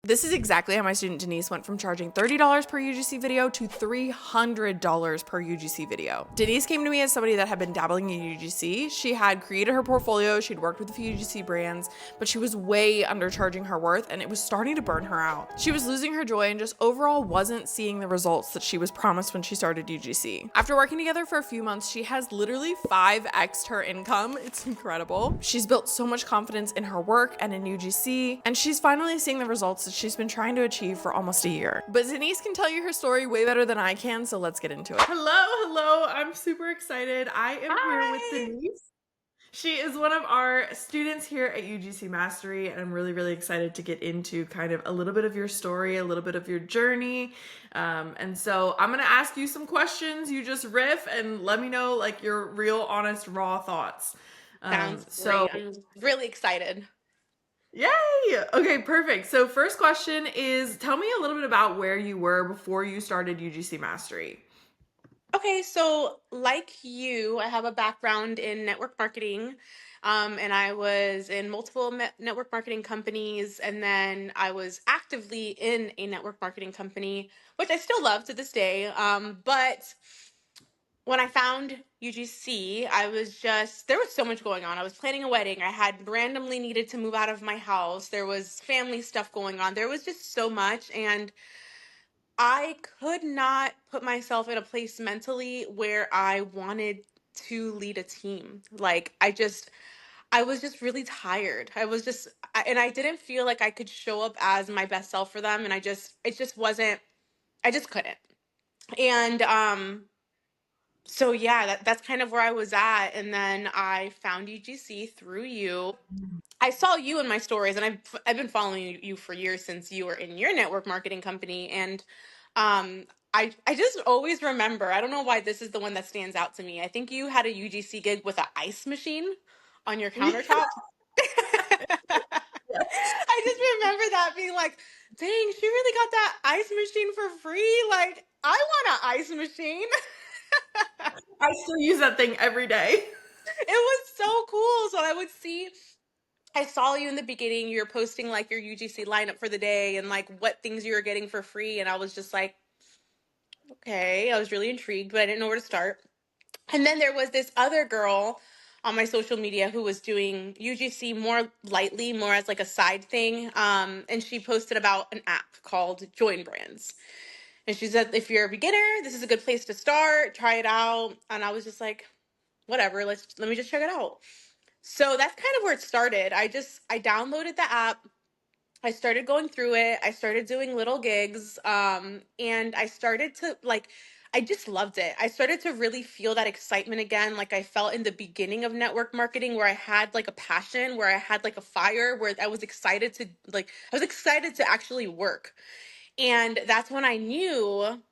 This is exactly how my student Denise went from charging $30 per UGC video to $300 per UGC video. Denise came to me as somebody that had been dabbling in UGC. She had created her portfolio, she'd worked with a few UGC brands, but she was way undercharging her worth and it was starting to burn her out. She was losing her joy and just overall wasn't seeing the results that she was promised when she started UGC. After working together for a few months, she has literally 5x'd her income. It's incredible. She's built so much confidence in her work and in UGC, and she's finally seeing the results that she's been trying to achieve for almost a year. But Denise can tell you her story way better than I can, so let's get into it. Hello, I'm super excited. I am here with Denise. She is one of our students here at UGC Mastery, and I'm really excited to get into kind of a little bit of your story, a little bit of your journey. And so I'm gonna ask you some questions. You just riff and let me know like your real, honest, raw thoughts. Sounds So great. I'm really excited. Yay! Okay, perfect. So first question is, tell me a little bit about where you were before you started UGC Mastery. Okay, so like you, I have a background in network marketing, and I was in multiple network marketing companies, and then I was actively in a network marketing company, which I still love to this day. But when I found UGC, there was so much going on. I was planning a wedding. I had randomly needed to move out of my house. There was family stuff going on. There was just so much. And I could not put myself in a place mentally where I wanted to lead a team. I was just really tired. And I didn't feel like I could show up as my best self for them. And it just wasn't, I just couldn't. And, so yeah, that's kind of where I was at. And then I found UGC through you. I saw you in my stories, and I've been following you for years since you were in your network marketing company. And I just always remember. I don't know why this is the one that stands out to me. I think you had a UGC gig with an ice machine on your countertop. I just remember that being like, dang, she really got that ice machine for free. Like, I want an ice machine. I still use that thing every day. It was so cool. So I saw you in the beginning. You were posting like your UGC lineup for the day and like what things you were getting for free. And I was just like, okay, I was really intrigued, but I didn't know where to start. And then there was this other girl on my social media who was doing UGC more lightly, more as like a side thing. And she posted about an app called Join Brands. And she said, if you're a beginner, this is a good place to start. Try it out. And I was just like, whatever, let me just check it out. So that's kind of where it started. I downloaded the app. I started going through it. I started doing little gigs. And I started to like I just loved it. I started to really feel that excitement again, like I felt in the beginning of network marketing, where I had like a passion, where I had like a fire, where I was excited to actually work. And that's when I knew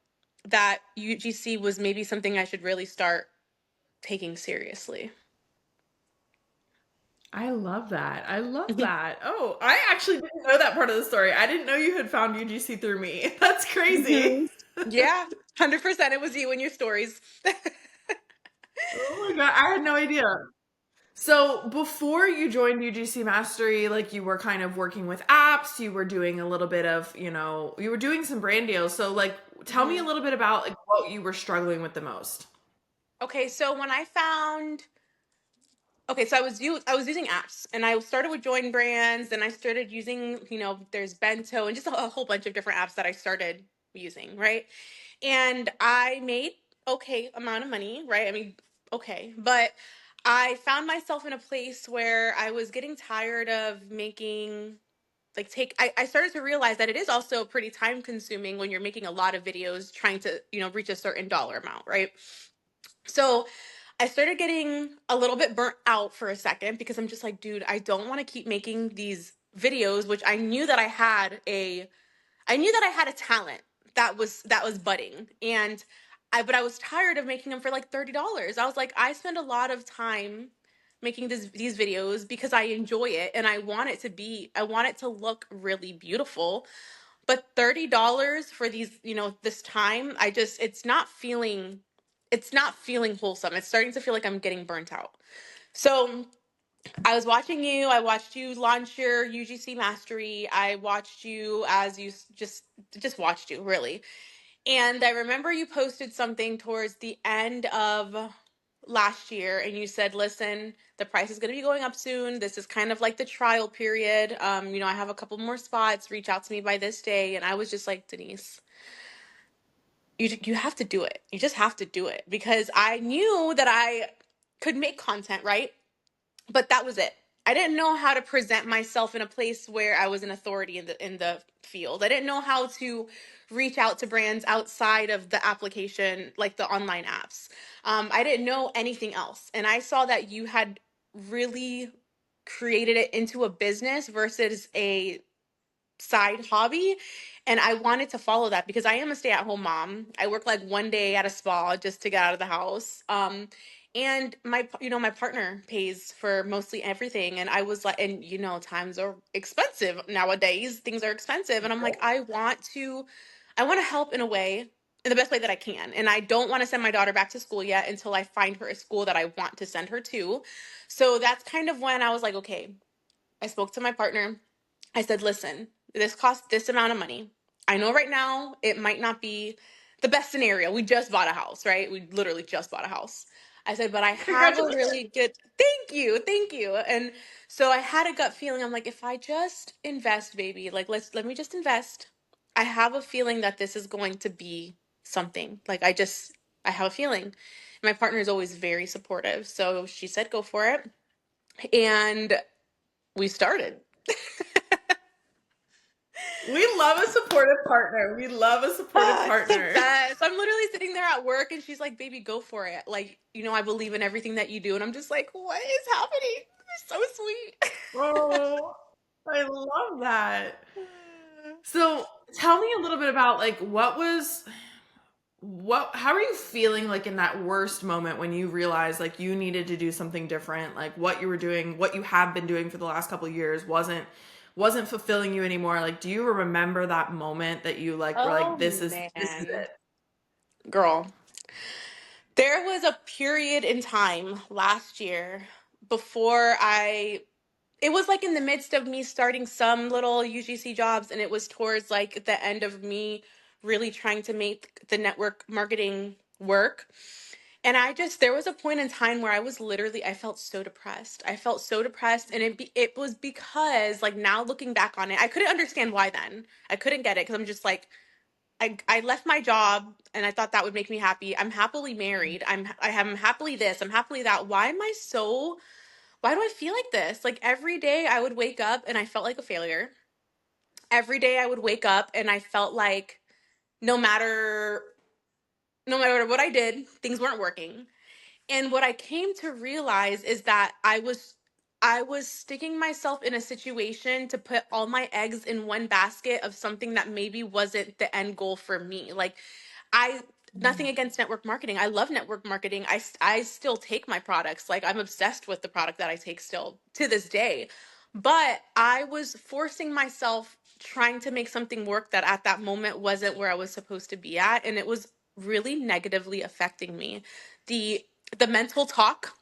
that UGC was maybe something I should really start taking seriously. I love that. I love that. Oh, I actually didn't know that part of the story. I didn't know you had found UGC through me. That's crazy. Mhm. Yeah, 100%. It was you and your stories. Oh my God, I had no idea. So before you joined UGC Mastery, like you were kind of working with apps, you were doing a little bit of, you were doing some brand deals. So like tell me a Mhm. little bit about like what you were struggling with the most. Okay, so when I found okay, so I was using apps, and I started with Join Brands, and I started using, there's Bento and just a whole bunch of different apps that I started using, right? And I made okay amount of money, right? I mean, okay, but I found myself in a place where I was getting tired of making like take I started to realize that it is also pretty time consuming when you're making a lot of videos trying to, reach a certain dollar amount, right? So I started getting a little bit burnt out for a second because I'm just like, dude, I don't want to keep making these videos, which I knew that I had a talent that was budding. And but I was tired of making them for like $30. I was like, I spend a lot of time making these videos because I enjoy it, and I want it to look really beautiful. But $30 for this time, it's not feeling wholesome. It's starting to feel like I'm getting burnt out. So I was watching you. I watched you launch your UGC Mastery. I watched you as you just watched you, really. And I remember you posted something towards the end of last year and you said, "Listen, the price is going to be going up soon. This is kind of like the trial period. I have a couple more spots. Reach out to me by this day." And I was just like, "Denise, you have to do it. You just have to do it," because I knew that I could make content, right? But that was it. I didn't know how to present myself in a place where I was an authority in the field. I didn't know how to reach out to brands outside of the application, like the online apps. I didn't know anything else, and I saw that you had really created it into a business versus a side hobby, and I wanted to follow that because I am a stay-at-home mom. I work like one day at a spa just to get out of the house. And my partner pays for mostly everything, and I was like, and times are expensive nowadays. Things are expensive, and I'm like, I want to help in a way, in the best way that I can. And I don't want to send my daughter back to school yet until I find her a school that I want to send her to. So that's kind of when I was like, okay, I spoke to my partner. I said, "Listen, this costs this amount of money. I know right now it might not be the best scenario. We just bought a house, right? We literally just bought a house." I said, "But I have a Congratulations. really good, thank you, thank you." And so I had a gut feeling. I'm like, if I just invest, baby, like let me just invest. I have a feeling that this is going to be something. Like I have a feeling. My partner is always very supportive. So she said, "Go for it." And we started. We love a supportive partner. We love a supportive Ah, it's the partner. best. I'm literally sitting there at work and she's like, "Baby, go for it. Like, I believe in everything that you do." And I'm just like, "What is happening?" You're so sweet. Oh, I love that. So tell me a little bit about like how are you feeling like in that worst moment when you realized like you needed to do something different, like what you were doing, what you have been doing for the last couple of years wasn't fulfilling you anymore. Like do you remember that moment that you like were like Oh this is man. it? Girl, there was a period in time last year before it was like in the midst of me starting some little UGC jobs, and it was towards like the end of me really trying to make the network marketing work. And there was a point in time where I felt so depressed. I felt so depressed, and it was because like now looking back on it, I couldn't understand why then. I couldn't get it because I'm just like I left my job and I thought that would make me happy. I'm happily married. I'm happily this. I'm happily that. Why do I feel like this? Like every day I would wake up and I felt like a failure. Every day I would wake up and I felt like no matter no matter what I did, things weren't working. And what I came to realize is that I was sticking myself in a situation to put all my eggs in one basket of something that maybe wasn't the end goal for me. Like I nothing against network marketing. I love network marketing. I still take my products. Like I'm obsessed with the product that I take still to this day. But I was forcing myself trying to make something work that at that moment wasn't where I was supposed to be at, and it was really negatively affecting me. The the mental talk,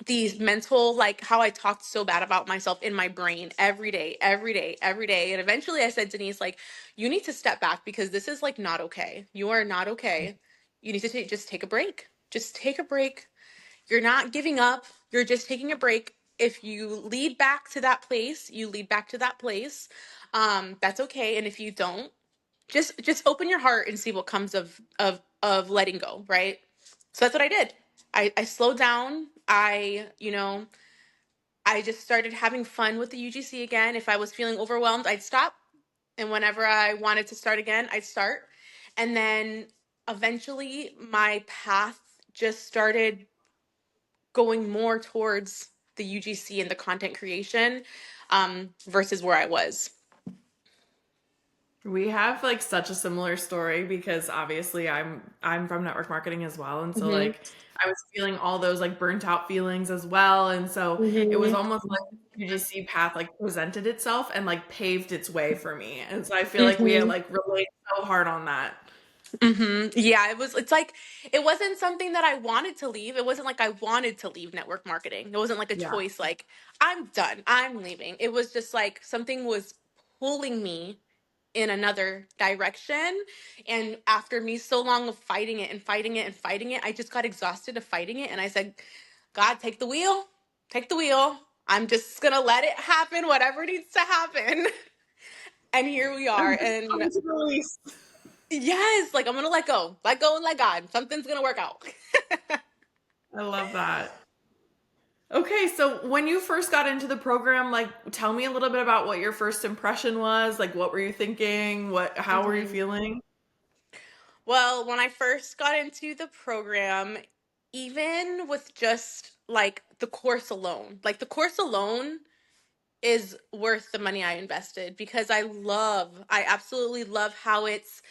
the mental, like how I talked so bad about myself in my brain every day, every day, every day. And eventually I said, "Denise, like, you need to step back because this is like not okay. You are not okay. You need to just take a break. Just take a break. You're not giving up. You're just taking a break. If you lead back to that place, you lead back to that place. That's okay. And if you don't, just open your heart and see what comes of letting go, right?" So that's what I did. I slowed down. I just started having fun with the UGC again. If I was feeling overwhelmed, I'd stop, and whenever I wanted to start again, I'd start. And then eventually my path just started going more towards the UGC and the content creation, versus where I was. We have like such a similar story because obviously I'm from network marketing as well, and so Hmm. like I was feeling all those like burnt out feelings as well, and so it was Hmm. almost like the UGC path like presented itself and like paved its way for me, and so I feel like we Hmm. like relate so hard on that. Yeah, it's like it wasn't something that I wanted to leave. It wasn't like I wanted to leave network marketing. It wasn't like a Yeah. choice like I'm done. I'm leaving. It was just like something was pulling me in another direction. And after me so long of fighting it and fighting it and fighting it, I just got exhausted of fighting it and I said, "God, take the wheel. Take the wheel. I'm just going to let it happen whatever needs to happen." And here we I'm are. just And coming to release. yes, like I'm gonna let go and let God. Something's gonna work out. I love that. Okay, so when you first got into the program, like tell me a little bit about what your first impression was. Like what were you thinking? How were you Mhm. feeling? Well, when I first got into the program, even with just like the course alone is worth the money I invested because I absolutely love how it's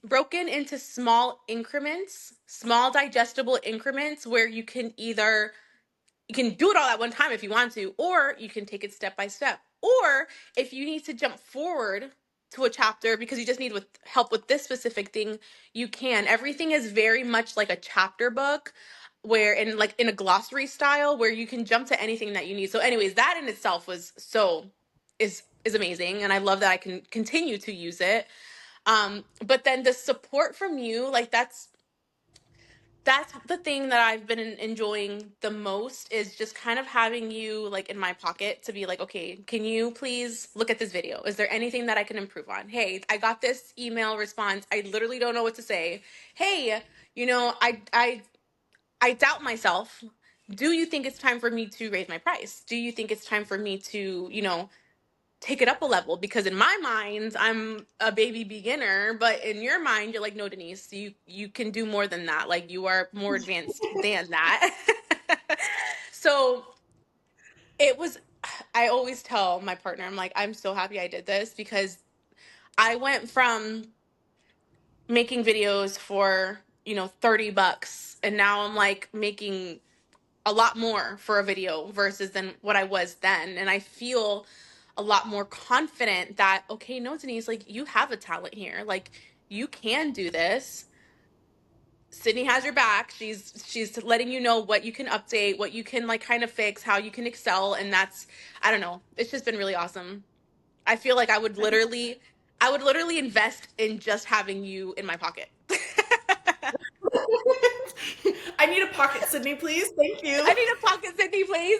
broken into small increments, small digestible increments where you can do it all at one time if you want to, or you can take it step by step. Or if you need to jump forward to a chapter because you just need with help with this specific thing, you can. Everything is very much like a chapter book where in a glossary style where you can jump to anything that you need. So anyways, that in itself is amazing and I love that I can continue to use it. But then the support from you, like that's the thing that I've been enjoying the most is just kind of having you like in my pocket to be like, okay, can you please look at this video? Is there anything that I can improve on? Hey, I got this email response. I literally don't know what to say. Hey, I doubt myself. Do you think it's time for me to raise my price? Do you think it's time for me to, take it up a level because in my mind I'm a baby beginner, but in your mind you're like, no, Denise, you can do more than that. Like you are more advanced than that. So it was I always tell my partner, I'm like, I'm so happy I did this because I went from making videos for, $30 and now I'm like making a lot more for a video versus than what I was then. And I feel a lot more confident that, okay, no, Denise, like you have a talent here. Like you can do this. Sydney has your back. She's letting you know what you can update, what you can like kind of fix, how you can excel. And that's, I don't know. It's just been really awesome. I feel like I would literally invest in just having you in my pocket. I need a pocket, Sydney, please. Thank I you. need a pocket, Sydney, please.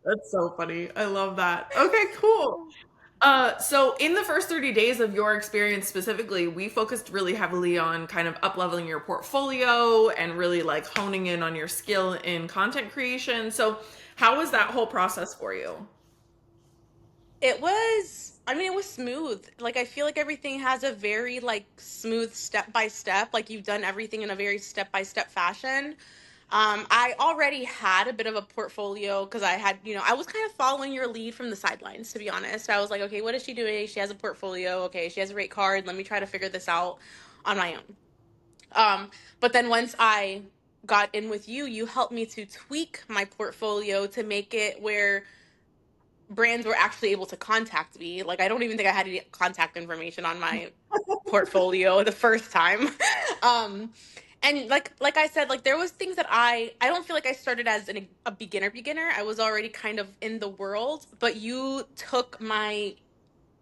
That's so funny. I love that. Okay, cool. So in the first 30 days of your experience specifically, we focused really heavily on kind of up leveling your portfolio and really like honing in on your skill in content creation. So how was that whole process for you? It was smooth. Like, I feel like everything has a very, like, smooth step by step. Like, you've done everything in a very step by step fashion. I already had a bit of a portfolio because I was kind of following your lead from the sidelines, to be honest. I was like, okay, what is she doing? She has a portfolio. Okay, she has a rate card. Let me try to figure this out on my own. But then once I got in with you, you helped me to tweak my portfolio to make it where brands were actually able to contact me. Like I don't even think I had any contact information on my portfolio the first time. um and like I said, like there was things that I don't feel like I started as a beginner. I was already kind of in the world, but you took my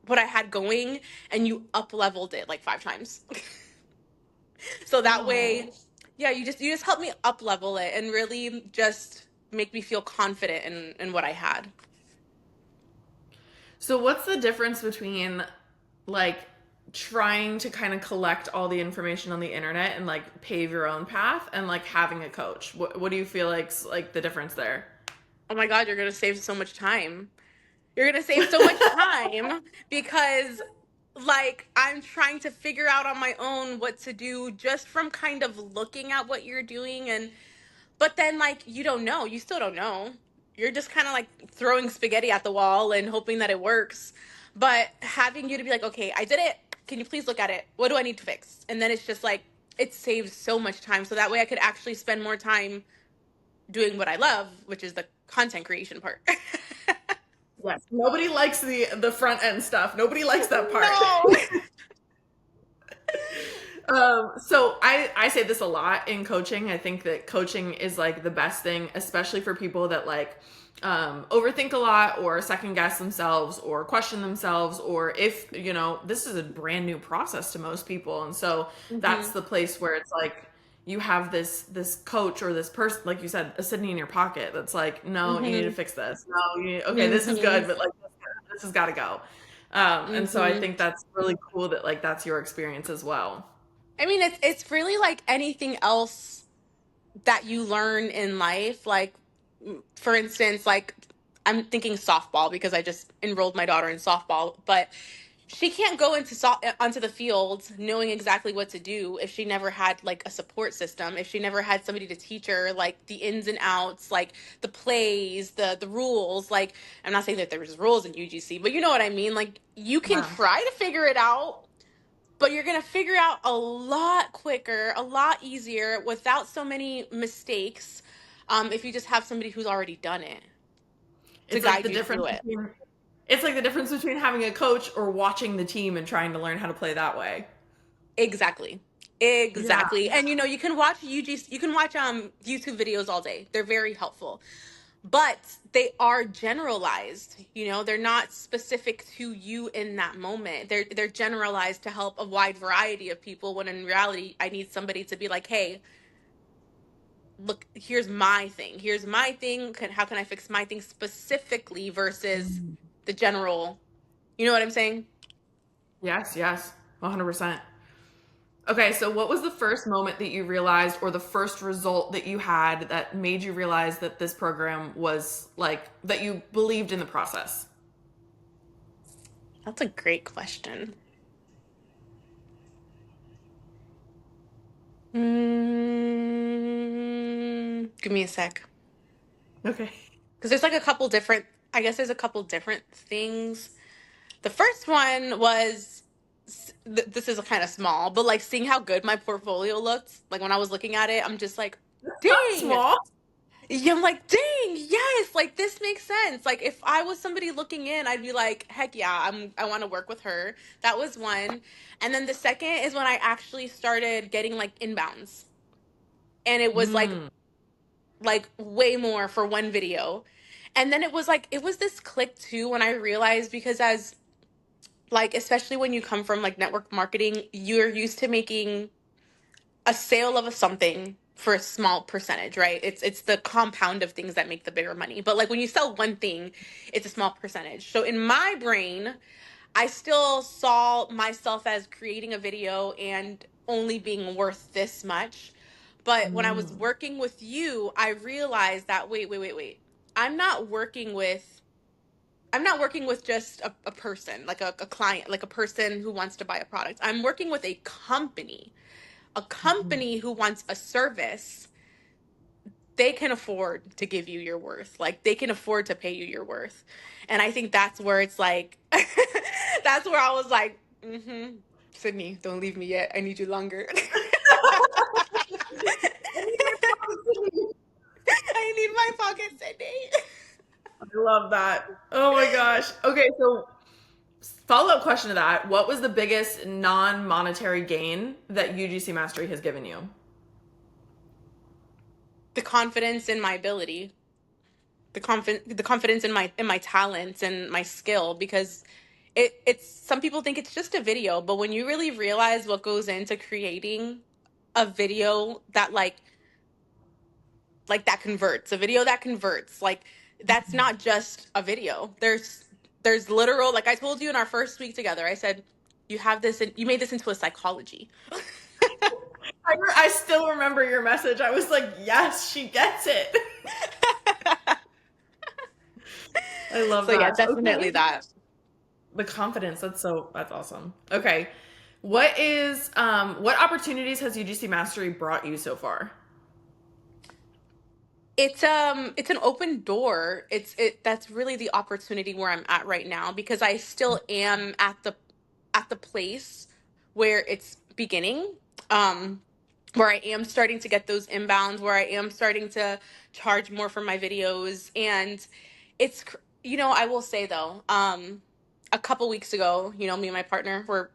what I had going and you up leveled it like 5 times. So that way, Oh. yeah, you just helped me up level it and really just make me feel confident in what I had. So what's the difference between like trying to kind of collect all the information on the internet and like pave your own path and like having a coach? What do you feel like the difference there? Oh my God, you're gonna save so much time. You're gonna save so much time because like I'm trying to figure out on my own what to do just from kind of looking at what you're doing and but then like you don't know, you still don't know. You're just kind of like throwing spaghetti at the wall and hoping that it works. But having you to be like, okay, I did it. Can you please look at it? What do I need to fix? And then it's just like it saves so much time. So that way I could actually spend more time doing what I love, which is the content creation part. Yes. Nobody likes the front end stuff. Nobody likes that part. No. So I say this a lot in coaching. I think that coaching is like the best thing, especially for people that like overthink a lot or second guess themselves or question themselves, or if, you know, this is a brand new process to most people. And so that's Mhm. the place where it's like you have this coach or this person, like you said, sitting in your pocket that's like, no, you need to Mhm. fix this. No, okay, this is Mhm. good, but like this has got to go. And so I Mhm. think that's really cool that like that's your experience as well. I mean, it's really like anything else that you learn in life. Like, for instance, like I'm thinking softball because I just enrolled my daughter in softball, but she can't go onto the field knowing exactly what to do if she never had like a support system, if she never had somebody to teach her like the ins and outs, like the plays, the rules. Like, I'm not saying that there's rules in UGC, but you know what I mean. Like, you can Yeah. try to figure it out, but you're going to figure out a lot quicker, a lot easier without so many mistakes, if you just have somebody who's already done it to It's like guide the you through difference it. between it's like the difference between having a coach or watching the team and trying to learn how to play that way. Exactly. Yeah. Exactly. And you know, you can watch UGC, you can watch YouTube videos all day. They're very helpful. But they are generalized. You know, they're not specific to you in that moment. They're generalized to help a wide variety of people, when in reality I need somebody to be like, "Hey, look, here's my thing. Here's my thing. How can I fix my thing specifically versus Mm. the general?" You know what I'm saying? Yes, yes. 100%. Okay, so what was the first moment that you realized or the first result that you had that made you realize that this program was like that you believed in the process? That's a great question. Give me a sec. Okay. Because there's like a couple different, I guess there's a couple different things. The first one was, this is kind of small, but like seeing how good my portfolio looked. Like when I was looking at it, I'm just like, Not dang. small. Yeah, I'm like, dang, yes, like this makes sense. Like if I was somebody looking in, I'd be like, heck yeah, I want to work with her. That was one. And then the second is when I actually started getting like inbounds. And it was Mm. like way more for one video. And then it was like it was this click too when I realized, because as like especially when you come from like network marketing, you're used to making a sale of a something for a small percentage, right? It's the compound of things that make the bigger money. But like when you sell one thing, it's a small percentage. So in my brain, I still saw myself as creating a video and only being worth this much. But when I was Mm. working with you, I realized that wait. I'm not working with I'm not working with just a person, like a client, like a person who wants to buy a product. I'm working with a Mhm. company who wants a service. They can afford to give you your worth. Like they can afford to pay you your worth. And I think that's where it's like that's where I was like, Sydney, don't leave me yet. I need you longer. I need my pocket, Sydney. I love that. Oh my gosh. Okay, so follow up question to that. What was the biggest non monetary gain that UGC Mastery has given you? The confidence in my ability, the confidence in my talents and my skill, because it's some people think it's just a video, but when you really realize what goes into creating a video that that converts, a video that converts, like that's not just a video. There's literal, like I told you in our first week together, I said you have this and you made this into a psychology. I still remember your message. I was like, yes, she gets it. I love So yeah, that. Okay. definitely that. The confidence, that's awesome. Okay. What opportunities has UGC Mastery brought you so far? It's an open door. It That's really the opportunity where I'm at right now, because I still am at the place where it's beginning. Um where I am starting to get those inbounds, where I am starting to charge more for my videos. And you know, I will say though, a couple weeks ago, you know, me and my partner were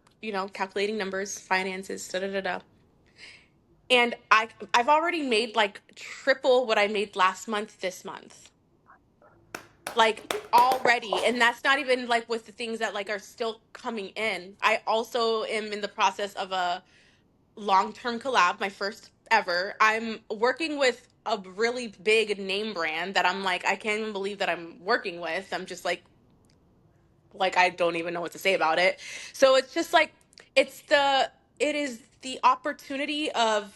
calculating numbers, finances, da da da da. And I've already made like triple what I made last month this month. Like already. And that's not even like with the things that like are still coming in. I also am in the process of a long-term collab, my first ever. I'm working with a really big name brand that I'm like, I can't even believe that I'm working with. I'm just like I don't even know what to say about it. So it's just like it is the opportunity of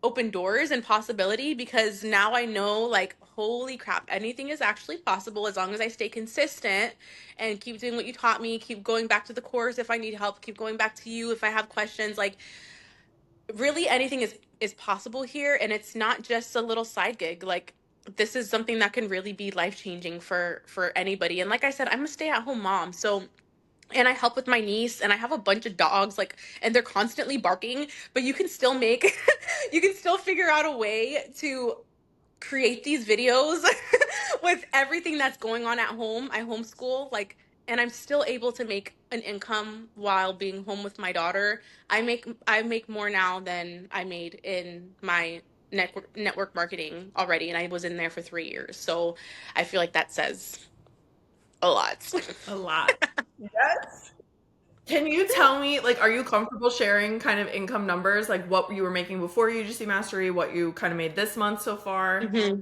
open doors and possibility, because now I know, like, holy crap, anything is actually possible as long as I stay consistent and keep doing what you taught me, keep going back to the course if I need help, keep going back to you if I have questions. Like, really anything is possible here, and it's not just a little side gig. Like, this is something that can really be life changing for anybody. And like I said, I'm a stay at home mom, so and I help with my niece, and I have a bunch of dogs, like, and they're constantly barking, but you can still make you can still figure out a way to create these videos with everything that's going on at home. I homeschool, like, and I'm still able to make an income while being home with my daughter. I make more now than I made in my network marketing already, and I was in there for 3 years. So I feel like that says a lot. A lot. Yes. Can you tell me, like, are you comfortable sharing kind of income numbers, like what you were making before UGC Mastery, what you kind of made this month so far? hmm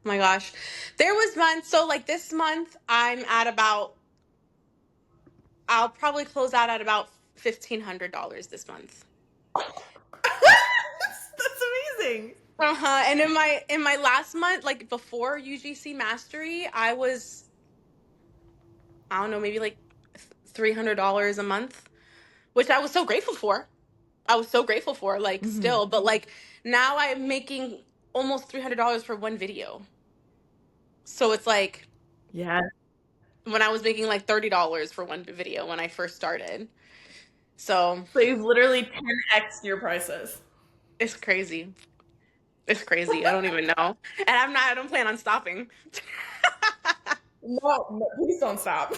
My gosh. There was months, so like this month I'm at about I'll probably close out at about $1,500 this month. That's amazing. Uh-huh. And in my last month, like before UGC Mastery, I don't know, maybe like $300 a month, which I was so grateful for. I was so grateful for, like, Hmm. still, but like now I'm making almost $300 for one video. So it's like Yeah. when I was making like $30 for one video when I first started. So So you've literally 10x your prices. it's crazy. It's crazy. I don't even know. And I don't plan on stopping. No, no, please don't stop.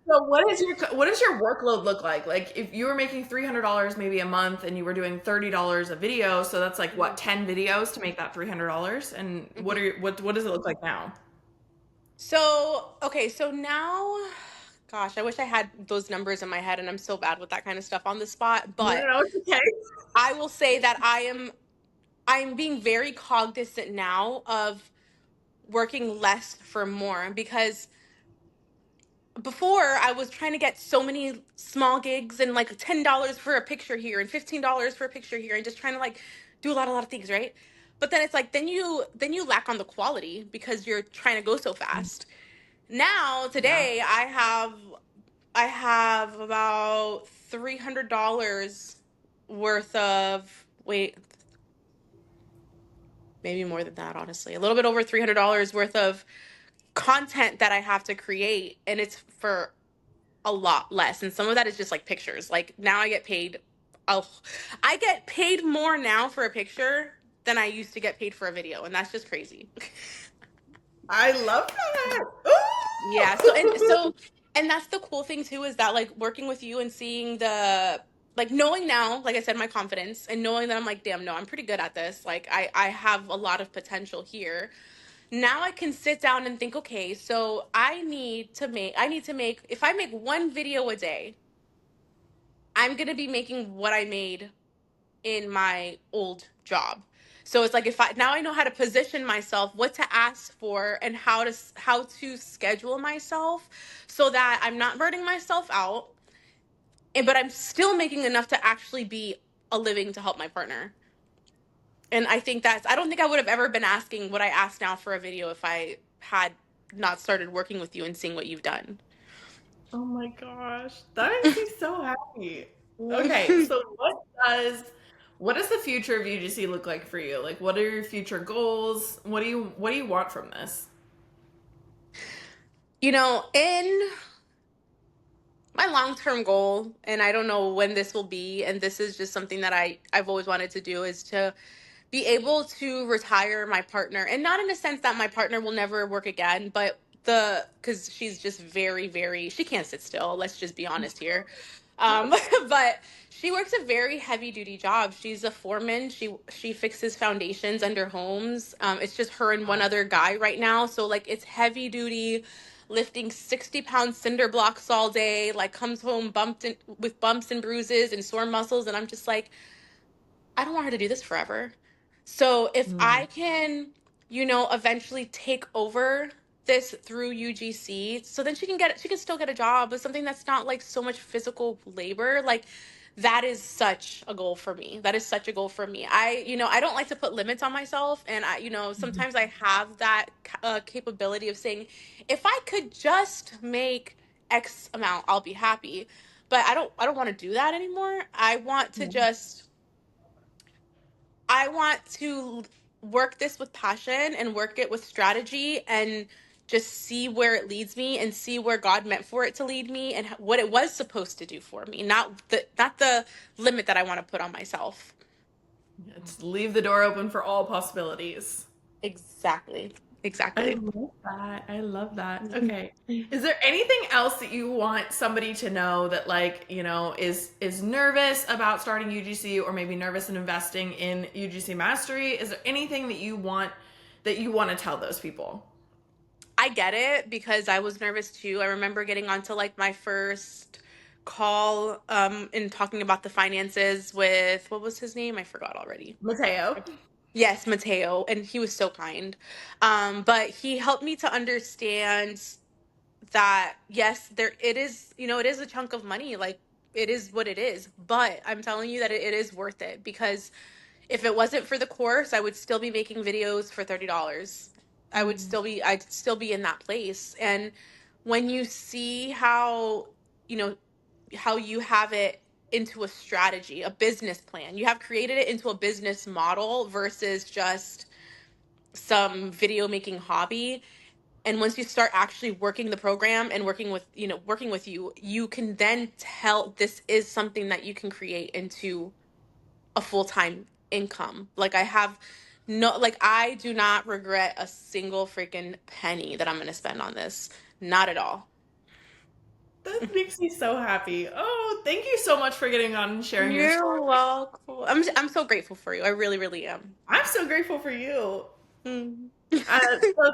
So what does your workload look like? Like if you were making $300 maybe a month and you were doing $30 a video, so that's like what, 10 videos to make that $300? And Mhm. what does it look like now? So, okay, so now, gosh, I wish I had those numbers in my head, and I'm so bad with that kind of stuff on the spot, No, but no, no, it's okay. I will say that I'm being very cognizant now of working less for more, because before I was trying to get so many small gigs and like $10 for a picture here and $15 for a picture here, and just trying to like do a lot of things, right? But then it's like then you lack on the quality because you're trying to go so fast. Now Yeah. today I have about $300 worth of, wait, maybe more than that, honestly. A little bit over $300 worth of content that I have to create, and it's for a lot less. And some of that is just like pictures. Like now oh, I get paid more now for a picture than I used to get paid for a video, and that's just crazy. I love that. Yeah, so and Ooh! so and that's the cool thing too, is that like working with you and seeing the, like, knowing now, like I said, my confidence, and knowing that I'm like, damn, no, I'm pretty good at this. Like I have a lot of potential here. Now I can sit down and think, okay, so I need to make if I make one video a day, I'm going to be making what I made in my old job. So it's like, if I now I know how to position myself, what to ask for, and how to schedule myself so that I'm not burning myself out, and but I'm still making enough to actually be a living to help my partner. And I don't think I would have ever been asking what I ask now for a video if I had not started working with you and seeing what you've done. Oh my gosh, that makes me so happy. Okay, so what does the future of UGC look like for you? Like, what are your future goals? What do you want from this? In my long-term goal, and I don't know when this will be, and this is just something that I've always wanted to do, is to be able to retire my partner, and not in a sense that my partner will never work again, but because she's just very, very, she can't sit still. Let's just be honest here. But she works a very heavy duty job. She's a foreman. She fixes foundations under homes. It's just her and one other guy right now. So like it's heavy duty, lifting 60-pound cinder blocks all day, like comes home bumped in, with bumps and bruises and sore muscles. And I'm just like, I don't want her to do this forever. So if Mm. I can, eventually take over this through UGC, so then she can still get a job with something that's not like so much physical labor. Like that is such a goal for me. That is such a goal for me. I don't like to put limits on myself, and sometimes I have that capability of saying, if I could just make X amount, I'll be happy. But I don't want to do that anymore. I want to work this with passion and work it with strategy and just see where it leads me and see where God meant for it to lead me and what it was supposed to do for me, not the limit that I want to put on myself. Just leave the door open for all possibilities. Exactly. I Exactly. love that. I love that. Okay. Is there anything else that you want somebody to know that like, is nervous about starting UGC or maybe nervous in investing in UGC Mastery? Is there anything that you want to tell those people? I get it because I was nervous too. I remember getting onto like my first call and talking about the finances with, what was his name? I forgot already. Mateo. Yes, Mateo, and he was so kind. But he helped me to understand that yes, it is a chunk of money. Like it is what it is. But I'm telling you that it is worth it because if it wasn't for the course, I would still be making videos for $30. I'd still be in that place. And when you see you know, how you have it into a strategy, a business plan, you have created it into a business model versus just some video making hobby. And once you start actually working the program and working with you, you can then tell this is something that you can create into a full-time income. Like I do not regret a single freaking penny that I'm going to spend on this. Not at all. That makes me so happy. Oh, thank you so much for getting on and sharing your story. You're welcome. I'm so grateful for you. I really, really am. I'm so grateful for you. Mm. So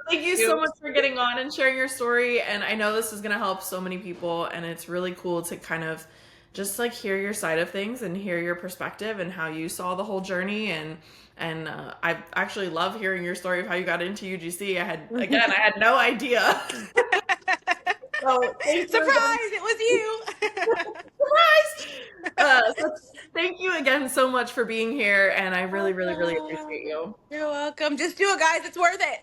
thank you so You. much for getting on and sharing your story. And I know this is going to help so many people. And it's really cool to kind of just like hear your side of things and hear your perspective and how you saw the whole journey. And I actually love hearing your story of how you got into UGC. I had no idea. So thank you again. Surprise! It was you. Surprise! So thank you again so much for being here. And I really, really, really appreciate you. You're welcome. Just do it, guys. It's worth it.